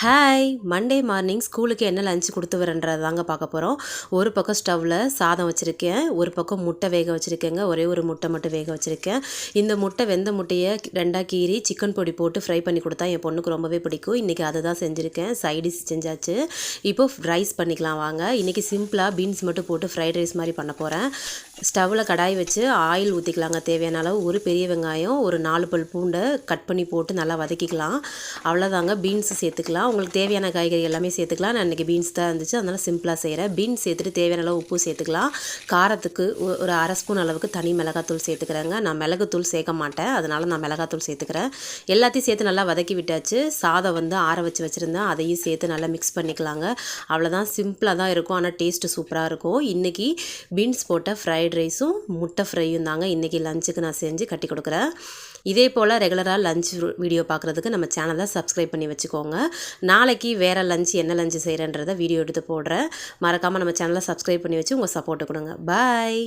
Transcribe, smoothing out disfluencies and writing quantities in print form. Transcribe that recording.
Hi Monday morning ஸ்கூலுக்கு என்ன lunch கொடுத்து வரேன்றது தாங்க பார்க்க போகிறோம். ஒரு பக்கம் ஸ்டவ்வில் சாதம் வச்சுருக்கேன், ஒரு பக்கம் முட்டை வேக வச்சுருக்கேங்க. ஒரே ஒரு முட்டை மட்டும் வேக வச்சுருக்கேன். இந்த முட்டை வெந்த முட்டையை ரெண்டாக கீறி சிக்கன் பொடி போட்டு ஃப்ரை பண்ணி கொடுத்தா என் பொண்ணுக்கு ரொம்பவே பிடிக்கும். இன்றைக்கி அதை தான் செஞ்சுருக்கேன். சைடிஷ் செஞ்சாச்சு. இப்போது ரைஸ் பண்ணிக்கலாம் வாங்க. இன்றைக்கி சிம்பிளாக பீன்ஸ் மட்டும் போட்டு ஃப்ரைட் ரைஸ் மாதிரி பண்ண போகிறேன். ஸ்டவ்வில் கடாய் வச்சு ஆயில் ஊற்றிக்கலாங்க. தேவையான அளவு ஒரு பெரிய வெங்காயம், ஒரு 4 பல் பூண்டை கட் பண்ணி போட்டு நல்லா வதக்கிக்கலாம். அவ்வளோதாங்க. பீன்ஸு சேர்த்துக்கலாம். உங்களுக்கு தேவையான காய்கறி எல்லாமே சேர்த்துக்கலாம். நான் இன்றைக்கி பீன்ஸ் தான் இருந்துச்சு, அதனால் சிம்பிளாக செய்கிறேன். பீன்ஸ் சேர்த்துட்டு தேவையான அளவு உப்பு சேர்த்துக்கலாம். காரத்துக்கு ஒரு அரை ஸ்பூன் அளவுக்கு தனி மிளகாத்தூள் சேர்த்துக்கிறேங்க. நான் மிளகுத்தூள் சேர்க்க மாட்டேன், அதனால் நான் மிளகாத்தூள் சேர்த்துக்கிறேன். எல்லாத்தையும் சேர்த்து நல்லா வதக்கி விட்டாச்சு. சாதம் ஆற வச்சு வச்சுருந்தேன், அதையும் சேர்த்து நல்லா மிக்ஸ் பண்ணிக்கலாங்க. அவ்வளோதான், சிம்பிளாக தான் இருக்கும், ஆனால் டேஸ்ட்டு சூப்பராக இருக்கும். இன்றைக்கி பீன்ஸ் போட்ட ஃப்ரைட் ரைஸும் முட்டை ஃப்ரையும் தாங்க இன்றைக்கி லஞ்சுக்கு நான் செஞ்சு கட்டி கொடுக்குறேன். இதே போல் ரெகுலராக லஞ்ச் வீடியோ பார்க்குறதுக்கு நம்ம சேனலை சப்ஸ்கிரைப் பண்ணி வச்சுக்கோங்க. நாளைக்கு வேறு லஞ்ச் என்ன லஞ்ச் செய்கிறேன்றதை வீடியோ எடுத்து போடுறேன். மறக்காமல் நம்ம சேனலை சப்ஸ்கிரைப் பண்ணி வச்சு உங்கள் சப்போர்ட்டை கொடுங்க. பாய்.